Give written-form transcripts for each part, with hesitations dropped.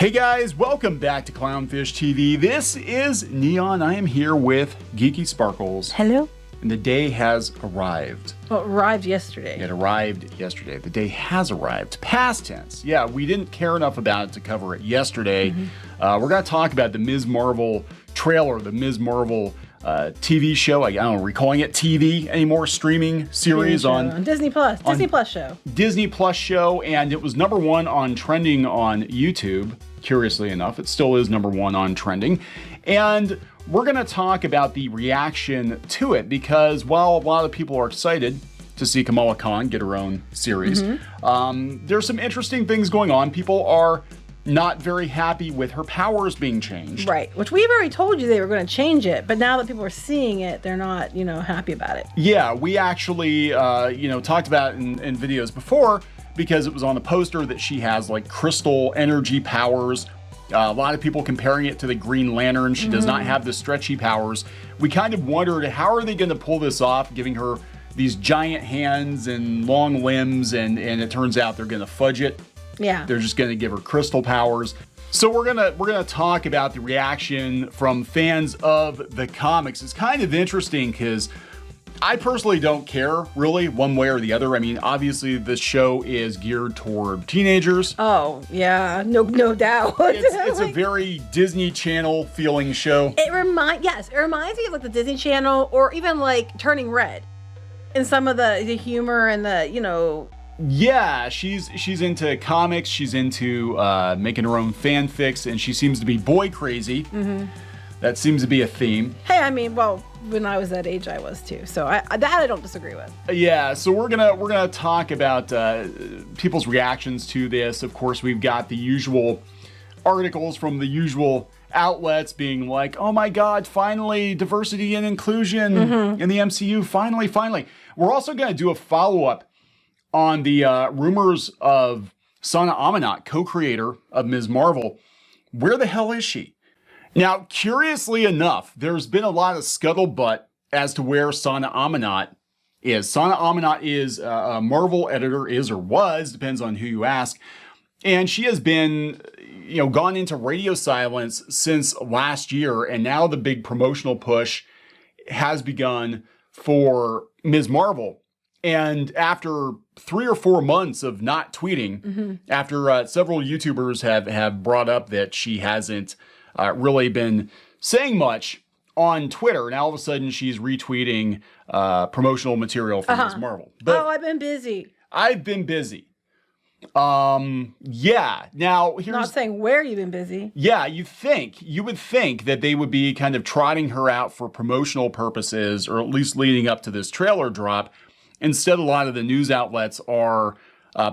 Hey guys, welcome back to Clownfish TV. This is Neon. I am here with Geeky Sparkles. Hello. And the day has arrived. Well, it arrived yesterday. It arrived yesterday. The day has arrived. Past tense. Yeah, we didn't care enough about it to cover it yesterday. We're going to talk about the Ms. Marvel trailer, the Ms. Marvel TV show. I don't know, are we calling it TV anymore? Streaming series on Disney Plus. Disney Plus show. Disney Plus show, and it was #1 on trending on YouTube. Curiously enough, it still is #1 on trending. And we're going to talk about the reaction to it because while a lot of people are excited to see Kamala Khan get her own series, there's some interesting things going on. People are not very happy with her powers being changed. Right, which we've already told you they were going to change it, but now that people are seeing it, they're not, happy about it. Yeah, we actually, talked about it in videos before because it was on the poster that she has like crystal energy powers. A lot of people comparing it to the Green Lantern. She does not have the stretchy powers. We kind of wondered, how are they going to pull this off, giving her these giant hands and long limbs, and it turns out they're going to fudge it. Yeah. They're just going to give her crystal powers. So we're gonna talk about the reaction from fans of the comics. It's kind of interesting because I personally don't care really one way or the other. I mean, obviously the show is geared toward teenagers. Oh yeah, no doubt. It's a very Disney Channel feeling show. It reminds me of like the Disney Channel or even like Turning Red, in some of the humor and the Yeah, she's into comics. She's into making her own fanfics, and she seems to be boy crazy. That seems to be a theme. Hey, I mean, well, when I was that age, I was too. So I don't disagree with. Yeah, so we're gonna talk about people's reactions to this. Of course, we've got the usual articles from the usual outlets being like, "Oh my God, finally diversity and inclusion in the MCU! Finally!" We're also gonna do a follow-up on the rumors of Sana Amanat, co-creator of Ms. Marvel. Where the hell is she? Now, curiously enough, there's been a lot of scuttlebutt as to where Sana Amanat is. Sana Amanat is a Marvel editor, is or was, depends on who you ask. And she has been, gone into radio silence since last year. And now the big promotional push has begun for Ms. Marvel. And after 3 or 4 months of not tweeting, after several YouTubers have brought up that she hasn't really been saying much on Twitter, now all of a sudden she's retweeting promotional material from Ms. Marvel. But I've been busy. I've been busy. Yeah. Now here's Not saying where you've been busy. Yeah, you would think that they would be kind of trotting her out for promotional purposes, or at least leading up to this trailer drop. Instead, a lot of the news outlets are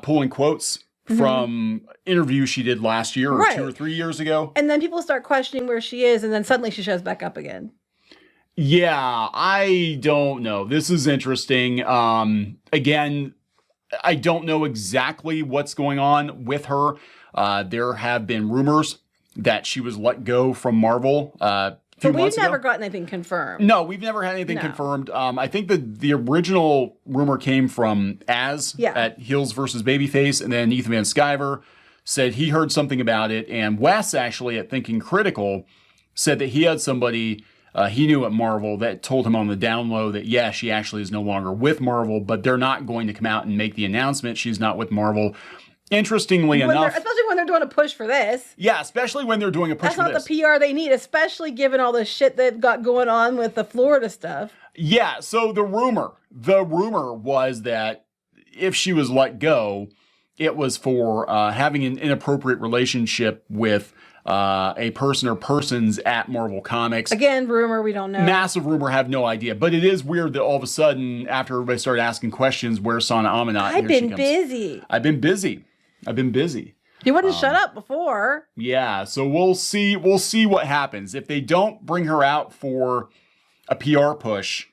pulling quotes from interviews she did last year or 2 or 3 years ago. And then people start questioning where she is, and then suddenly she shows back up again. Yeah, I don't know. This is interesting. Again, I don't know exactly what's going on with her. There have been rumors that she was let go from Marvel But we've never gotten anything confirmed. No, we've never had anything confirmed. I think the original rumor came from at Heels versus Babyface, and then Ethan Van Sciver said he heard something about it, and Wes actually at Thinking Critical said that he had somebody he knew at Marvel that told him on the down low that she actually is no longer with Marvel, but they're not going to come out and make the announcement she's not with Marvel. Interestingly enough, especially when they're doing a push for this. Yeah, especially when they're doing a push for this. That's not the PR they need, especially given all the shit they've got going on with the Florida stuff. Yeah, so the rumor was that if she was let go, it was for having an inappropriate relationship with a person or persons at Marvel Comics. Again, rumor, we don't know. Massive rumor, have no idea. But it is weird that all of a sudden, after everybody started asking questions, where's Sana Amanat? I've been busy. I've been busy. You wouldn't shut up before. Yeah, so we'll see what happens. If they don't bring her out for a PR push,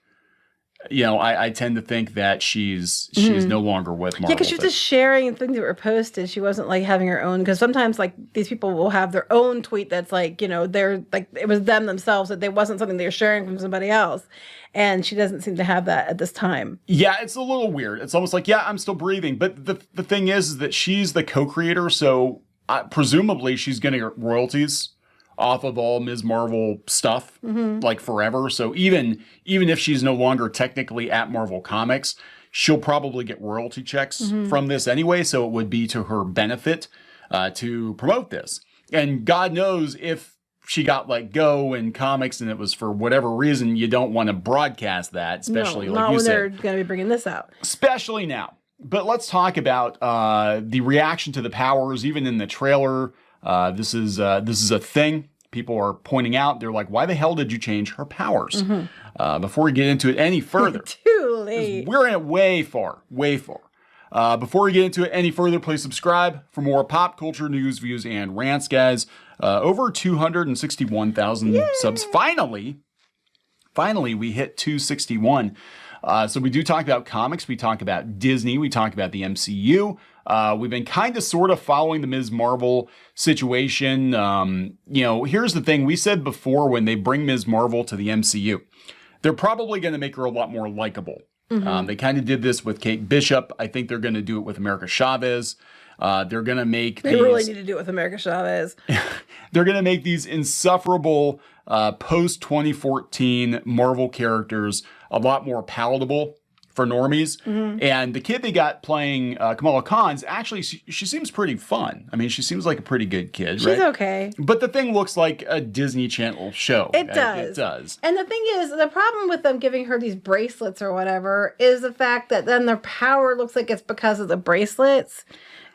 I tend to think that she's no longer with Marvel. Yeah, because she's just sharing things that were posted. She wasn't like having her own, because sometimes like these people will have their own tweet that's like, they're like, it was them themselves, that they wasn't something they were sharing from somebody else. And she doesn't seem to have that at this time. Yeah, it's a little weird. It's almost like, I'm still breathing. But the thing is that she's the co-creator, so presumably she's going to get royalties off of all Ms. Marvel stuff, like forever. So even if she's no longer technically at Marvel Comics, she'll probably get royalty checks from this anyway. So it would be to her benefit to promote this. And God knows if she got let go in comics and it was for whatever reason, you don't want to broadcast that, especially like you said. They're going to be bringing this out. Especially now. But let's talk about the reaction to the powers, even in the trailer. This is a thing people are pointing out. They're like, why the hell did you change her powers? Before we get into it any further. Too late. We're in it way far. Before we get into it any further, please subscribe for more pop culture news, views, and rants, guys. Over 261,000 subs. Finally, we hit 261. So we do talk about comics. We talk about Disney. We talk about the MCU. We've been kind of sort of following the Ms. Marvel situation. Here's the thing. We said before, when they bring Ms. Marvel to the MCU, they're probably going to make her a lot more likable. They kind of did this with Kate Bishop. I think they're going to do it with America Chavez. They're going to make They really need to do it with America Chavez. They're going to make these insufferable post-2014 Marvel characters a lot more palatable for normies. And the kid they got playing Kamala Khan's, actually, she seems pretty fun. I mean, she seems like a pretty good kid, right? She's okay. But the thing looks like a Disney Channel show. It does. It does. And the thing is, the problem with them giving her these bracelets or whatever is the fact that then their power looks like it's because of the bracelets.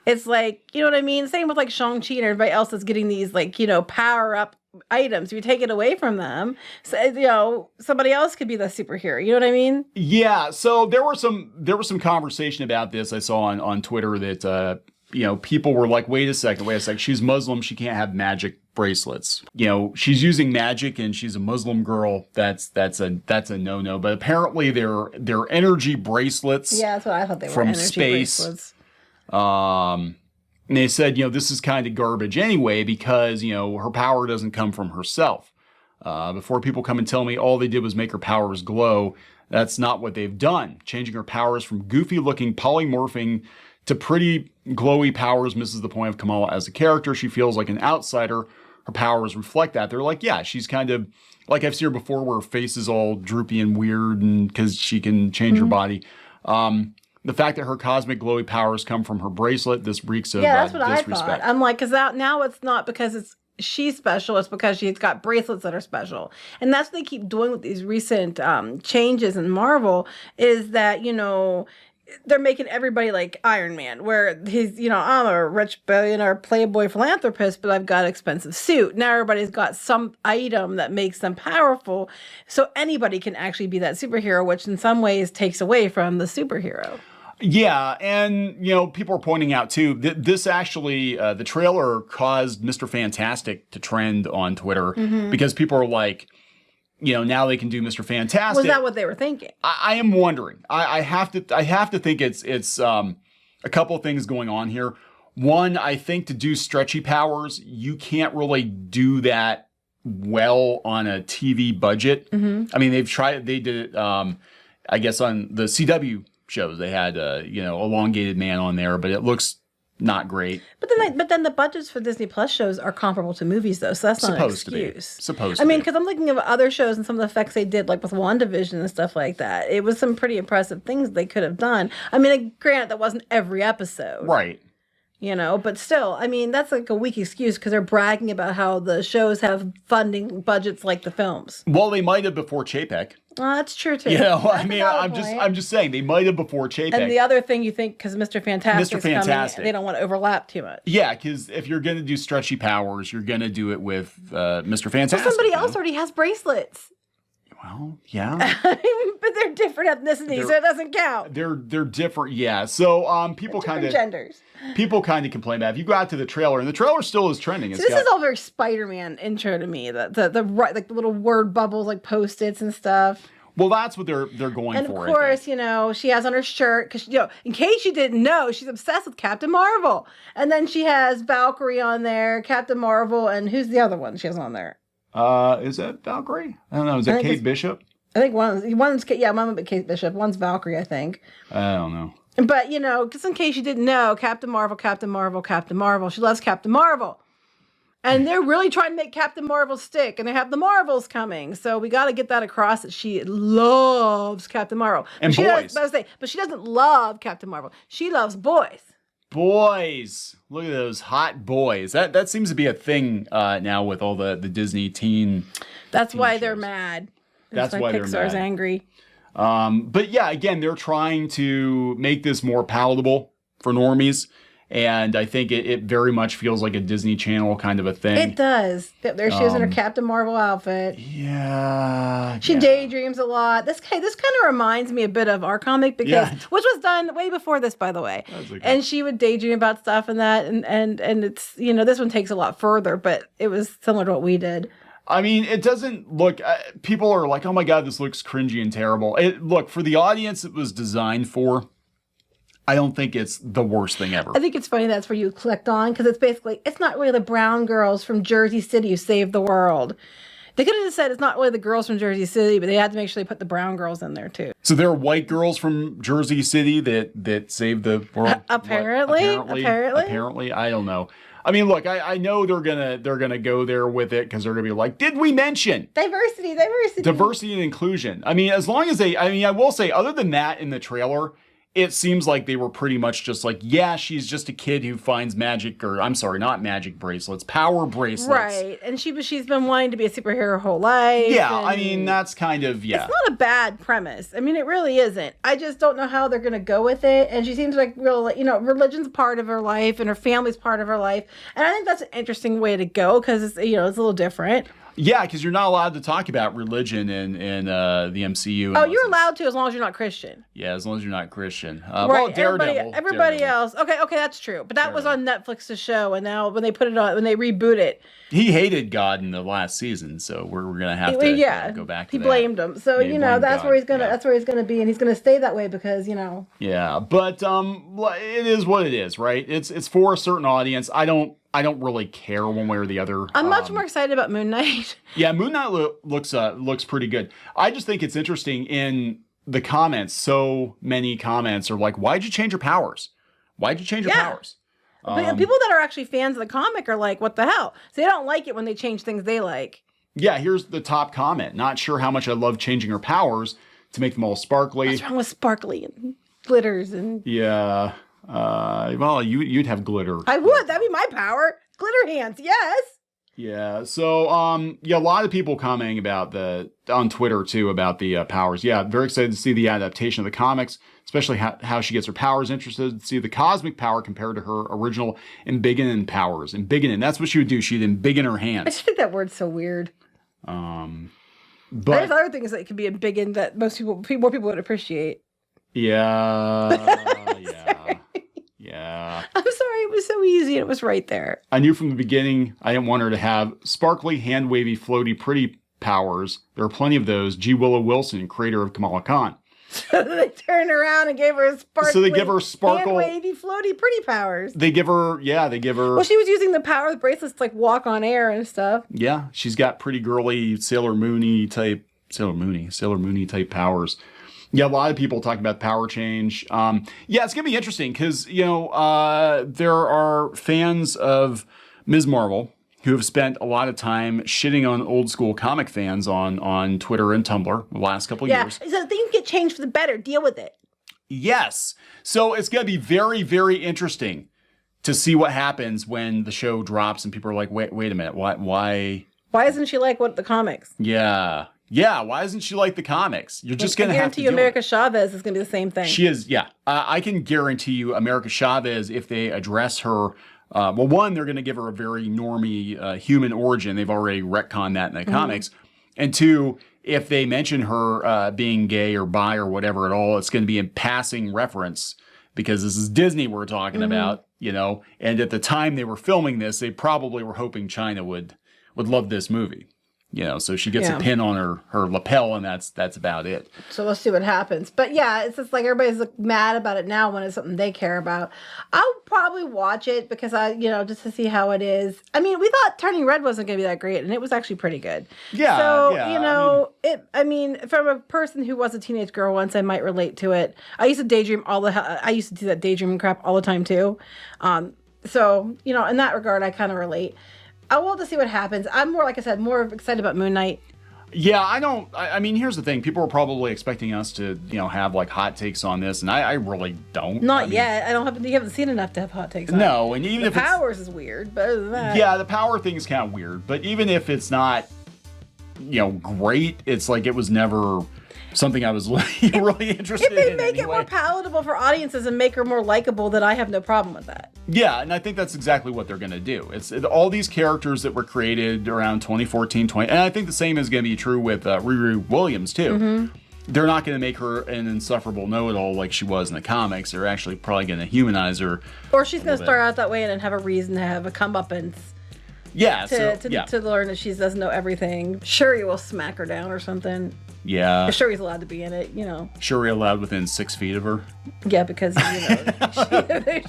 It's like, you know what I mean? Same with like Shang-Chi and everybody else that's getting these like, power up items. If you take it away from them, so, somebody else could be the superhero. You know what I mean? Yeah. So there was some conversation about this I saw on Twitter that, people were like, wait a second. She's Muslim. She can't have magic bracelets. She's using magic and she's a Muslim girl. That's a no-no. But apparently they're energy bracelets. Yeah, that's what I thought they were. From energy space. Bracelets. And they said, this is kind of garbage anyway, because, her power doesn't come from herself. Before people come and tell me all they did was make her powers glow, that's not what they've done. Changing her powers from goofy looking polymorphing to pretty glowy powers misses the point of Kamala as a character. She feels like an outsider. Her powers reflect that. They're like, yeah, she's kind of like I've seen her before where her face is all droopy and weird and because she can change her body. The fact that her cosmic glowy powers come from her bracelet, this reeks of that's what disrespect. I thought. I'm like, because now it's not because she's special, it's because she's got bracelets that are special. And that's what they keep doing with these recent changes in Marvel, is that, they're making everybody like Iron Man, where he's, I'm a rich billionaire playboy philanthropist, but I've got an expensive suit. Now everybody's got some item that makes them powerful. So anybody can actually be that superhero, which in some ways takes away from the superhero. Yeah, and, people are pointing out, too, that this actually, the trailer caused Mr. Fantastic to trend on Twitter because people are like, now they can do Mr. Fantastic. Was that what they were thinking? I am wondering. I have to think it's a couple of things going on here. One, I think to do stretchy powers, you can't really do that well on a TV budget. I mean, they did it, I guess, on the CW shows. They had elongated man on there, but it looks not great. But then the budgets for Disney Plus shows are comparable to movies, though, so that's not an excuse. Supposed to be. Because I'm looking at other shows and some of the effects they did, like with WandaVision and stuff like that. It was some pretty impressive things they could have done. I mean, granted, that wasn't every episode. Right. But still, I mean, that's like a weak excuse because they're bragging about how the shows have funding budgets like the films. Well, they might have before Chapek. Well, that's true too. I'm just saying they might have before Chapek. And the other thing you think, because Mr. Fantastic's coming, they don't want to overlap too much. Yeah, because if you're going to do stretchy powers, you're going to do it with Mr. Fantastic. Well, somebody else already has bracelets. Well, yeah. But they're different ethnicities, so it doesn't count. They're different, yeah. So people kind of genders. People kind of complain about it. If you go out to the trailer, and the trailer still is trending. So this is all very Spider-Man intro to me. The little word bubbles like Post-its and stuff. Well, that's what they're going for. And of course, she has on her shirt because in case you didn't know, she's obsessed with Captain Marvel. And then she has Valkyrie on there, Captain Marvel, and who's the other one she has on there? Is that Valkyrie? I don't know. Is that Kate Bishop? I think one's Kate Bishop. One's Valkyrie, I think. I don't know. But, just in case you didn't know, Captain Marvel, Captain Marvel, Captain Marvel. She loves Captain Marvel. And they're really trying to make Captain Marvel stick. And they have the Marvels coming. So we got to get that across that she loves Captain Marvel. And boys. But she doesn't love Captain Marvel. She loves boys. Boys. Look at those hot boys. That seems to be a thing now with all the Disney teen. That's why they're mad. That's why they're Pixar's mad. Angry. But yeah, again, they're trying to make this more palatable for normies. And I think it very much feels like a Disney Channel kind of a thing. It does. There she is in her Captain Marvel outfit. Yeah. She daydreams a lot. This kind of reminds me a bit of our comic which was done way before this, by the way. Okay. And she would daydream about stuff and that, and it's this one takes a lot further, but it was similar to what we did. I mean, it doesn't look. People are like, "Oh my God, this looks cringy and terrible." Look, for the audience it was designed for, I don't think it's the worst thing ever. I think it's funny that's where you clicked on, because it's not really the brown girls from Jersey City who saved the world. They could have just said it's not really the girls from Jersey City, but they had to make sure they put the brown girls in there too. So there are white girls from Jersey City that saved the world. Apparently, I don't know. I mean, look, I know they're gonna go there with it because they're gonna be like, did we mention diversity and inclusion? I mean, as long as I will say, other than that, in the trailer, it seems like they were pretty much just like, yeah, she's just a kid who finds not magic bracelets, power bracelets. Right. And she's been wanting to be a superhero her whole life. Yeah, I mean, that's kind of, yeah. It's not a bad premise. I mean, it really isn't. I just don't know how they're going to go with it. And she seems like religion's part of her life and her family's part of her life. And I think that's an interesting way to go because it's, it's a little different. Yeah, because you're not allowed to talk about religion in the MCU. Oh, you're allowed to as long as you're not Christian. Yeah, as long as you're not Christian. Right. Well, Daredevil. Everybody else. Okay, that's true. But that was on Netflix's show, and now when they reboot it, he hated God in the last season, so we're gonna have to go back to that. He blamed him. So that's where he's gonna be, and he's gonna stay that way because Yeah, but it is what it is, right? It's for a certain audience. I don't really care one way or the other. I'm much more excited about Moon Knight. Yeah, Moon Knight looks pretty good. I just think it's interesting in the comments. So many comments are like, "Why'd you change your powers? Why'd you change your powers?" But people that are actually fans of the comic are like, "What the hell?" So they don't like it when they change things they like. Yeah, here's the top comment. Not sure how much I love changing her powers to make them all sparkly. What's wrong with sparkly and glitters and? Yeah. Well, you'd have glitter. I would. That'd be my power. Glitter hands. Yes. Yeah. So, a lot of people commenting about on Twitter too about the powers. Yeah, very excited to see the adaptation of the comics, especially how she gets her powers. Interested to see the cosmic power compared to her original embiggening powers. Embiggening. That's what she would do. She'd embiggen her hands. I just think that word's so weird. But there's other things that could be embiggened that more people would appreciate. Yeah. Yeah. I'm sorry, it was so easy. It was right there. I knew from the beginning I didn't want her to have sparkly, hand-wavy, floaty, pretty powers. There are plenty of those. G. Willow Wilson, creator of Kamala Khan. So they turned around and gave her sparkly, so they give her sparkle, hand-wavy, floaty, pretty powers. They give her. Well, she was using the power of the bracelets to walk on air and stuff. Yeah, she's got pretty girly Sailor Moony type powers. Yeah, a lot of people talking about power change. Yeah, it's going to be interesting because, there are fans of Ms. Marvel who have spent a lot of time shitting on old school comic fans on Twitter and Tumblr the last couple of years. Yeah, so things get changed for the better. Deal with it. Yes. So it's going to be very, very interesting to see what happens when the show drops and people are like, wait a minute, why? Why isn't she like the comics? Yeah. Yeah, why isn't she like the comics? You're just going to have to guarantee you America Chavez is going to be the same thing. She is, yeah. I can guarantee you America Chavez, if they address her, one, they're going to give her a very normie human origin. They've already retconned that in the comics. And two, if they mention her being gay or bi or whatever at all, it's going to be in passing reference because this is Disney we're talking about, And at the time they were filming this, they probably were hoping China would love this movie. So she gets a pin on her lapel, and that's about it. So we'll see what happens. But yeah, it's just like everybody's mad about it now when it's something they care about. I'll probably watch it because just to see how it is. I mean, we thought Turning Red wasn't going to be that great, and it was actually pretty good. Yeah. So, yeah, you know, I mean, from a person who was a teenage girl once, I might relate to it. I used to daydream I used to do that daydreaming crap all the time, too. So, you know, in that regard, I kind of relate. I will have to see what happens. I'm more, like I said, more excited about Moon Knight. Yeah, I mean, here's the thing. People are probably expecting us to, you know, have like hot takes on this, and I really don't. Not yet. You haven't seen enough to have hot takes on it. No, and even if Powers is weird, but other than that. Yeah, the power thing is kind of weird, but even if it's not, you know, great, it's like it was never something I was really interested in. If they make it more palatable for audiences and make her more likable, then I have no problem with that. Yeah, and I think that's exactly what they're going to do. It's all these characters that were created around 2014, and I think the same is going to be true with Riri Williams, too. Mm-hmm. They're not going to make her an insufferable know-it-all like she was in the comics. They're actually probably going to humanize her. Or she's going to start out that way and then have a reason to have a comeuppance. Yeah, to learn that she doesn't know everything. Shuri will smack her down or something. Yeah. Shuri's allowed to be in it, you know. Shuri allowed within 6 feet of her. Yeah, because, you know,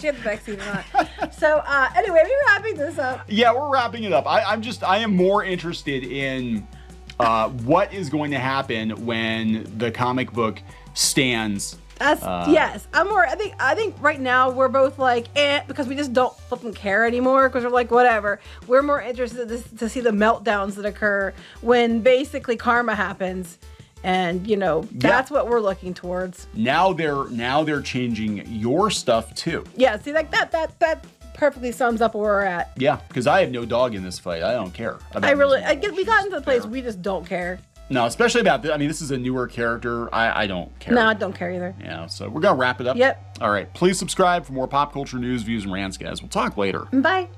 she had the vaccine or not. So, anyway, we're wrapping this up. Yeah, we're wrapping it up. I am more interested in what is going to happen when the comic book stands. Yes, I'm more. I think right now we're both like, because we just don't flipping care anymore. Because we're like, whatever. We're more interested to see the meltdowns that occur when basically karma happens, and you know that's what we're looking towards. Now they're changing your stuff too. Yeah, see, like that perfectly sums up where we're at. Yeah, because I have no dog in this fight. I don't care. We got into the place we just don't care. No, especially about this. I mean, this is a newer character. I don't care. No, I don't care either. Yeah, so we're going to wrap it up. Yep. All right. Please subscribe for more pop culture news, views, and rants, guys. We'll talk later. Bye.